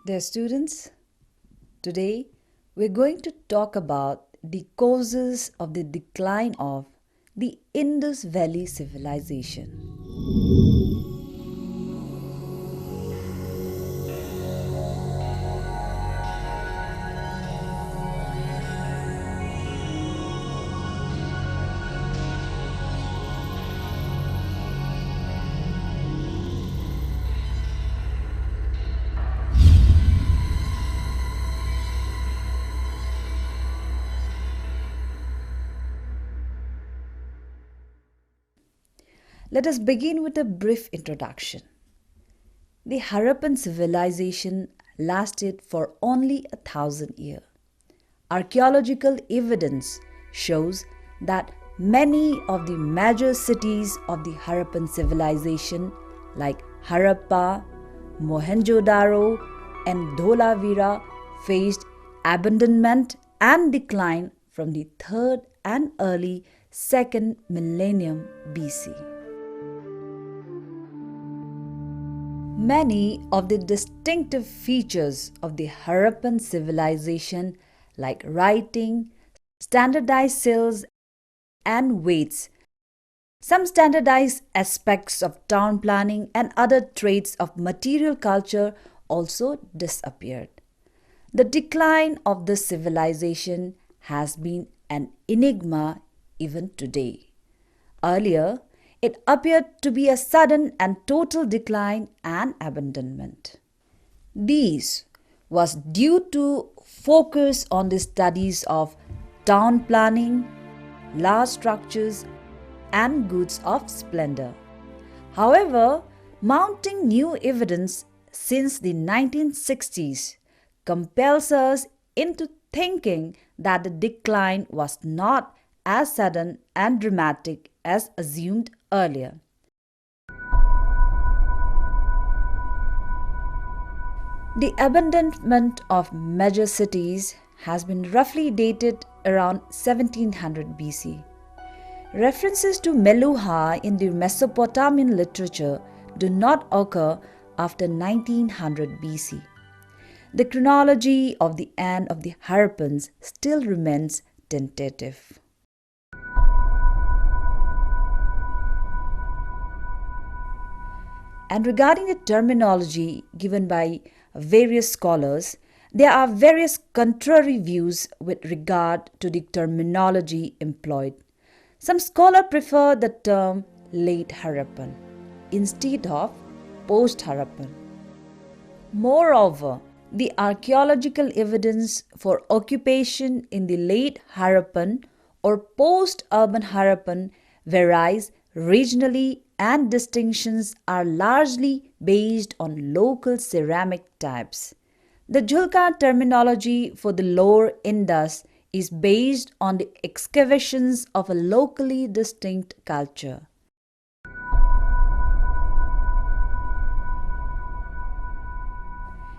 Dear students, today we're going to talk about the causes of the decline of the Indus Valley civilization. Let us begin with a brief introduction. The Harappan civilization lasted for only 1,000 years. Archaeological evidence shows that many of the major cities of the Harappan civilization like Harappa, Mohenjo-daro and Dholavira faced abandonment and decline from the 3rd and early 2nd millennium BC. Many of the distinctive features of the Harappan civilization like writing, standardized seals and weights, some standardized aspects of town planning and other traits of material culture also disappeared. The decline of this civilization has been an enigma even today. Earlier, it appeared to be a sudden and total decline and abandonment. This was due to focus on the studies of town planning, large structures, and goods of splendor. However, mounting new evidence since the 1960s compels us into thinking that the decline was not as sudden and dramatic as assumed earlier. The abandonment of major cities has been roughly dated around 1700 BC. References to Meluha in the Mesopotamian literature do not occur after 1900 BC. The chronology of the end of the Harappans still remains tentative. And regarding the terminology given by various scholars, there are various contrary views with regard to the terminology employed. Some scholars prefer the term late Harappan instead of post-Harappan. Moreover, the archaeological evidence for occupation in the late Harappan or post-urban Harappan varies regionally and distinctions are largely based on local ceramic types. The Julka terminology for the lower Indus is based on the excavations of a locally distinct culture.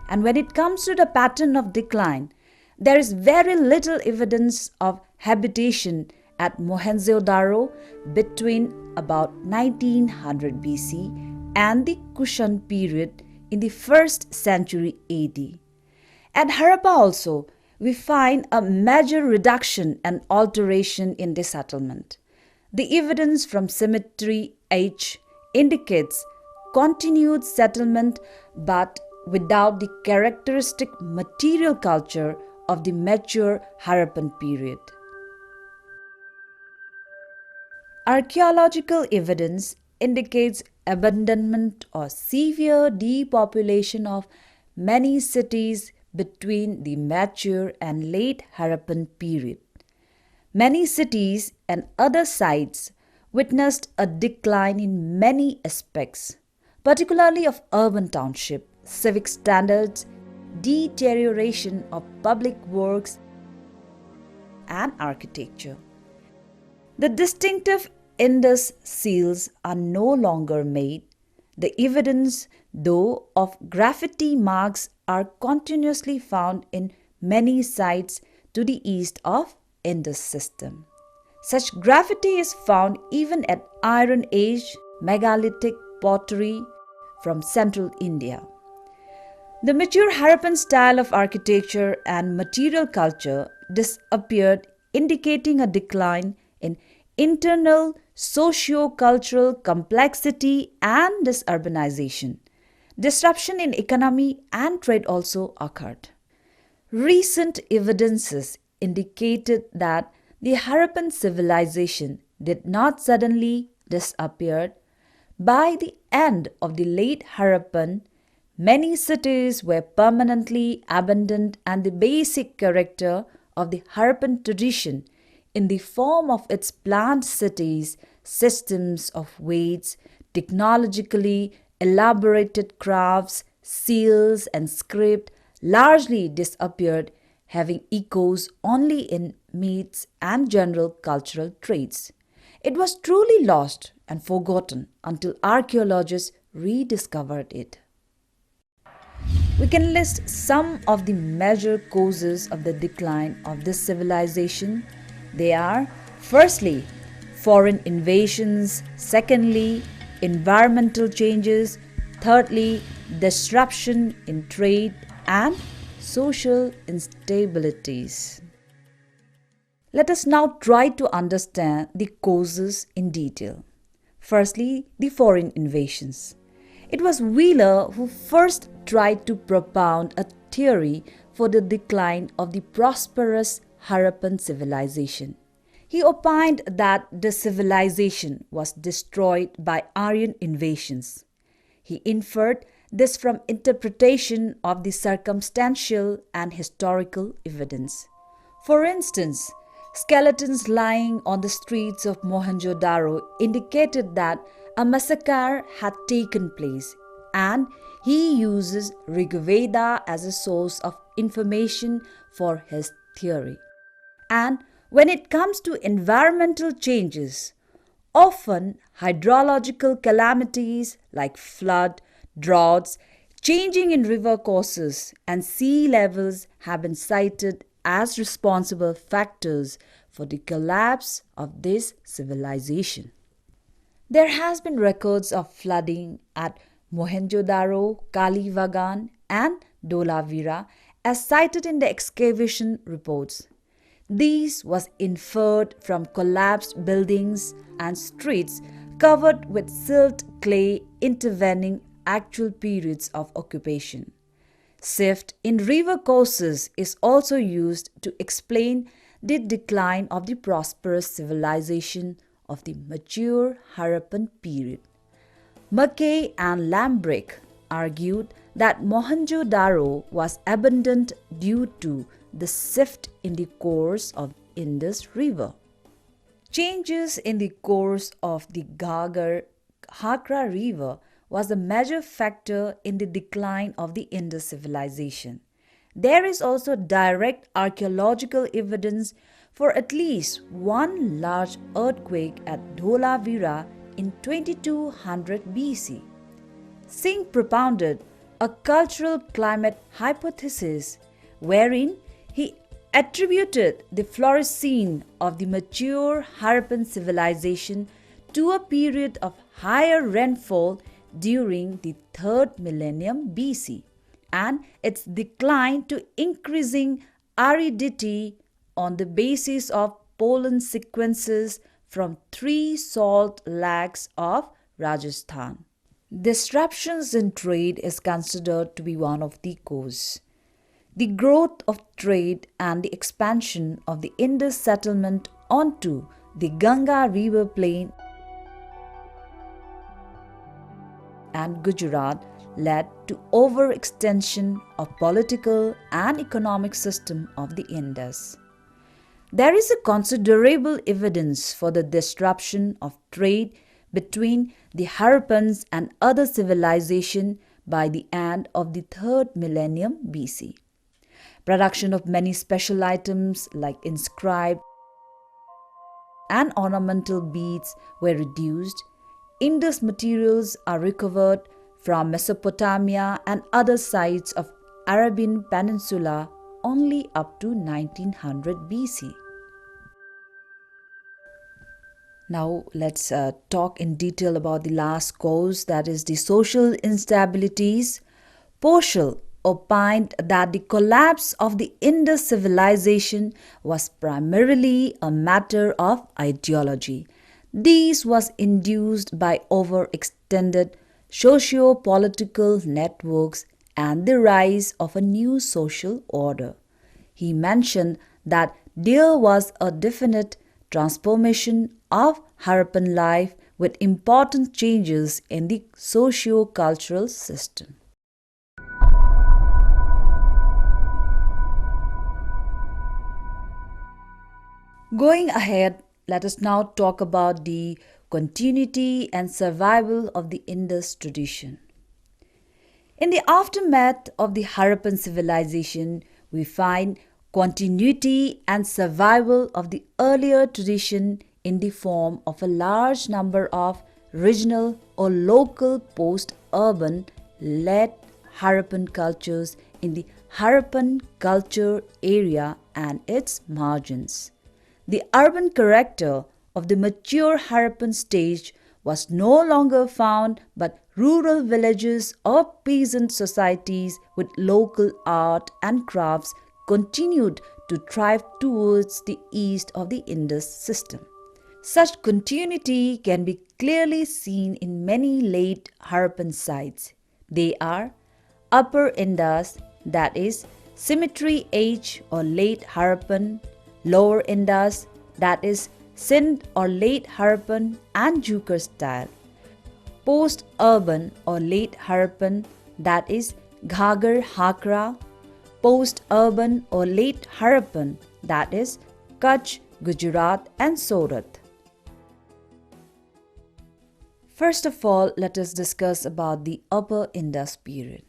And when it comes to the pattern of decline, there is very little evidence of habitation at Mohenjo-daro between about 1900 BC and the Kushan period in the 1st century AD. At Harappa also, we find a major reduction and alteration in the settlement. The evidence from cemetery H indicates continued settlement but without the characteristic material culture of the mature Harappan period. Archaeological evidence indicates abandonment or severe depopulation of many cities between the mature and late Harappan period. Many cities and other sites witnessed a decline in many aspects, particularly of urban township, civic standards, deterioration of public works, and architecture. The distinctive Indus seals are no longer made. The evidence, though, of graffiti marks are continuously found in many sites to the east of Indus system. Such graffiti is found even at Iron Age megalithic pottery from central India. The mature Harappan style of architecture and material culture disappeared, indicating a decline in internal socio-cultural complexity and disurbanization. Disruption in economy and trade also occurred. Recent evidences indicated that the Harappan civilization did not suddenly disappear. By the end of the late Harappan, many cities were permanently abandoned and the basic character of the Harappan tradition in the form of its planned cities, systems of weights, technologically elaborated crafts, seals, and script largely disappeared, having echoes only in myths and general cultural traits. It was truly lost and forgotten until archaeologists rediscovered it. We can list some of the major causes of the decline of this civilization. They are: firstly, foreign invasions; secondly, environmental changes; thirdly, disruption in trade; and social instabilities. Let us now try to understand the causes in detail. Firstly, the foreign invasions. It was Wheeler who first tried to propound a theory for the decline of the prosperous Harappan civilization. He opined that the civilization was destroyed by Aryan invasions. He inferred this from interpretation of the circumstantial and historical evidence. For instance, skeletons lying on the streets of Mohenjo-daro indicated that a massacre had taken place, and he uses Rigveda as a source of information for his theory. And when it comes to environmental changes, often hydrological calamities like flood, droughts, changing in river courses, and sea levels have been cited as responsible factors for the collapse of this civilization. There has been records of flooding at Mohenjo-daro, Kalivagan, and Dholavira as cited in the excavation reports. This was inferred from collapsed buildings and streets covered with silt clay intervening actual periods of occupation. Sift in river courses is also used to explain the decline of the prosperous civilization of the mature Harappan period. Mackay and Lambrick argued that Mohenjo-daro was abandoned due to the sift in the course of Indus River. Changes in the course of the Ghaggar-Hakra River was a major factor in the decline of the Indus civilization. There is also direct archaeological evidence for at least one large earthquake at Dholavira in 2200 BC. Singh propounded a cultural climate hypothesis wherein he attributed the flourishing of the mature Harappan civilization to a period of higher rainfall during the 3rd millennium BC and its decline to increasing aridity on the basis of pollen sequences from 3 salt lakes of Rajasthan. Disruptions in trade is considered to be one of the causes. The growth of trade and the expansion of the Indus settlement onto the Ganga river plain and Gujarat led to overextension of political and economic system of the Indus. There is a considerable evidence for the disruption of trade between the Harappans and other civilization by the end of the 3rd millennium BC. Production of many special items like inscribed and ornamental beads were reduced. Indus materials are recovered from Mesopotamia and other sites of Arabian Peninsula only up to 1900 BC. Now let's talk in detail about the last cause, that is the social instabilities. Partial opined that the collapse of the Indus civilization was primarily a matter of ideology. This was induced by overextended socio-political networks and the rise of a new social order. He mentioned that there was a definite transformation of Harappan life with important changes in the socio-cultural system. Going ahead, let us now talk about the continuity and survival of the Indus tradition. In the aftermath of the Harappan civilization, we find continuity and survival of the earlier tradition in the form of a large number of regional or local post-urban led Harappan cultures in the Harappan culture area and its margins. The urban character of the mature Harappan stage was no longer found but rural villages or peasant societies with local art and crafts continued to thrive towards the east of the Indus system. Such continuity can be clearly seen in many late Harappan sites. They are Upper Indus, that is Symmetry Age or Late Harappan, Lower Indus, that is Sindh or Late Harappan and Jukar style, Post-urban or Late Harappan, that is Ghagar Hakra, Post-urban or Late Harappan, that is Kutch, Gujarat and Surat. First of all, let us discuss about the Upper Indus period.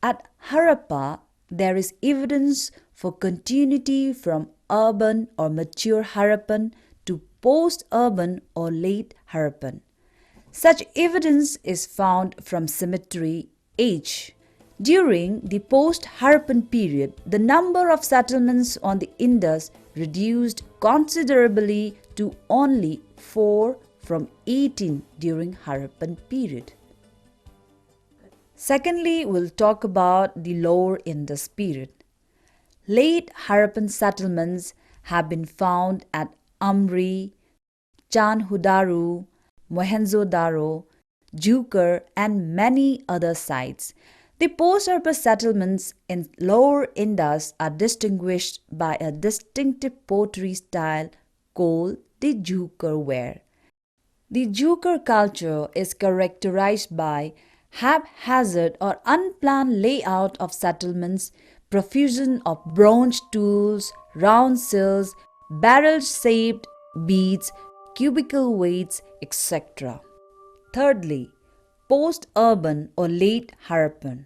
At Harappa, there is evidence for continuity from urban or mature Harappan to post-urban or late Harappan. Such evidence is found from Symmetry Age. During the post-Harappan period, the number of settlements on the Indus reduced considerably to only 4 from 18 during Harappan period. Secondly, we'll talk about the Lower Indus period. Late Harappan settlements have been found at Amri, Chanhudaru, Mohenjo-daro, Jukar and many other sites. The post-urban settlements in Lower Indus are distinguished by a distinctive pottery style called the Jukar ware. The Jukar culture is characterized by haphazard or unplanned layout of settlements, profusion of bronze tools, round sills, barrel-shaped beads, cubical weights, etc. Thirdly, post-urban or late Harappan.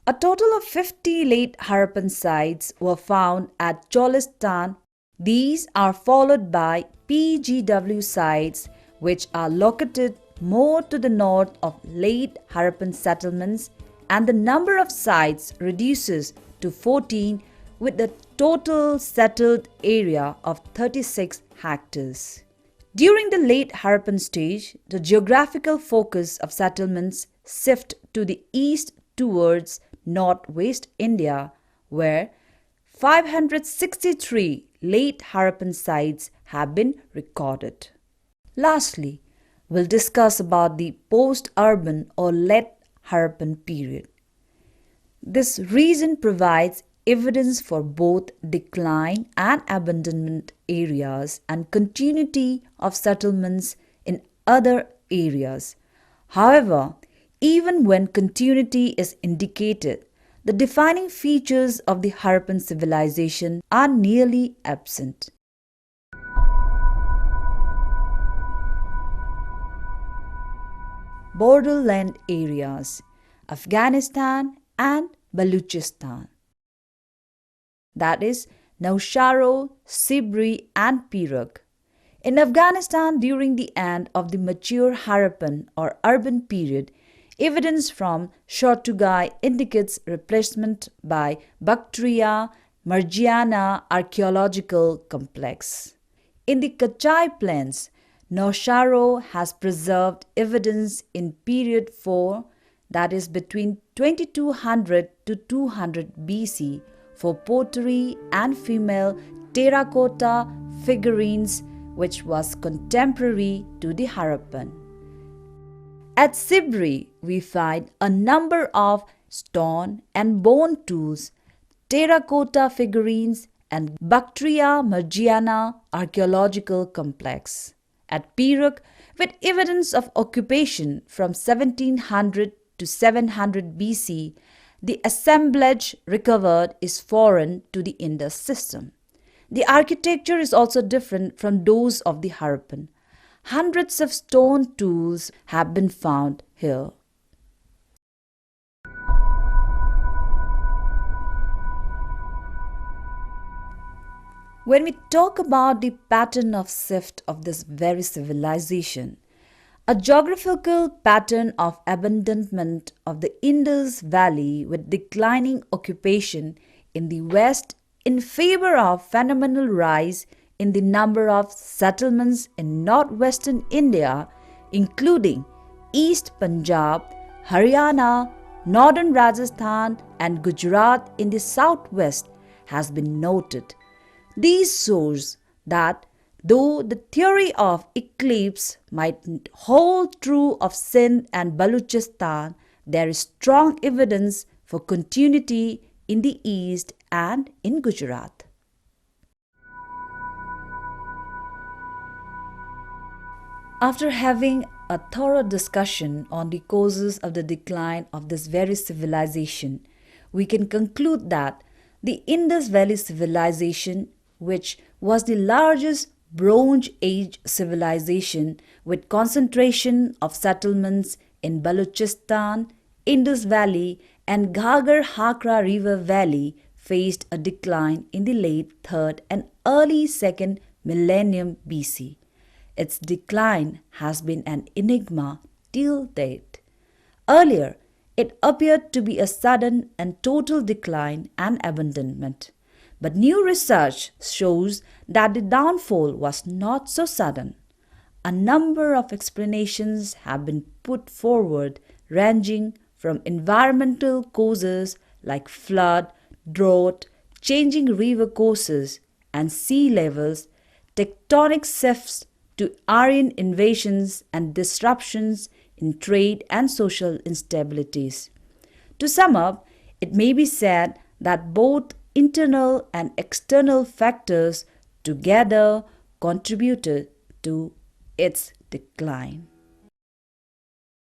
A total of 50 late Harappan sites were found at Cholistan. These are followed by PGW sites which are located more to the north of late Harappan settlements, and the number of sites reduces to 14 with a total settled area of 36 hectares. During the late Harappan stage, the geographical focus of settlements shift to the east towards northwest India, where 563 late Harappan sites have been recorded. Lastly, we'll discuss about the post-urban or late Harappan period. This region provides evidence for both decline and abandonment areas and continuity of settlements in other areas. However, even when continuity is indicated, the defining features of the Harappan civilization are nearly absent. Borderland areas, Afghanistan and Baluchistan. That is Nausharo, Sibri and Perak. In Afghanistan, during the end of the mature Harappan or urban period, evidence from Shortugai indicates replacement by Bactria Margiana archaeological complex. In the Kachai plains, Nausharo has preserved evidence in period 4, that is between 2200 to 200 BC, for pottery and female terracotta figurines, which was contemporary to the Harappan. At Sibri, we find a number of stone and bone tools, terracotta figurines, and Bactria Margiana archaeological complex. At Perak, with evidence of occupation from 1700 to 700 BC, the assemblage recovered is foreign to the Indus system. The architecture is also different from those of the Harappan. Hundreds of stone tools have been found here. When we talk about the pattern of shift of this very civilization, a geographical pattern of abandonment of the Indus Valley with declining occupation in the west in favor of phenomenal rise in the number of settlements in northwestern India, including East Punjab, Haryana, northern Rajasthan, and Gujarat in the southwest, has been noted. These shows that though the theory of eclipse might hold true of Sindh and Baluchistan, there is strong evidence for continuity in the east and in Gujarat. After having a thorough discussion on the causes of the decline of this very civilization, we can conclude that the Indus Valley civilization, which was the largest Bronze Age civilization with concentration of settlements in Balochistan, Indus Valley, and Ghaggar-Hakra River Valley, faced a decline in the late 3rd and early 2nd millennium BC. Its decline has been an enigma till date. Earlier, it appeared to be a sudden and total decline and abandonment. But new research shows that the downfall was not so sudden. A number of explanations have been put forward, ranging from environmental causes like flood, drought, changing river courses and sea levels, tectonic shifts, to Aryan invasions and disruptions in trade and social instabilities. To sum up, it may be said that both internal and external factors together contributed to its decline.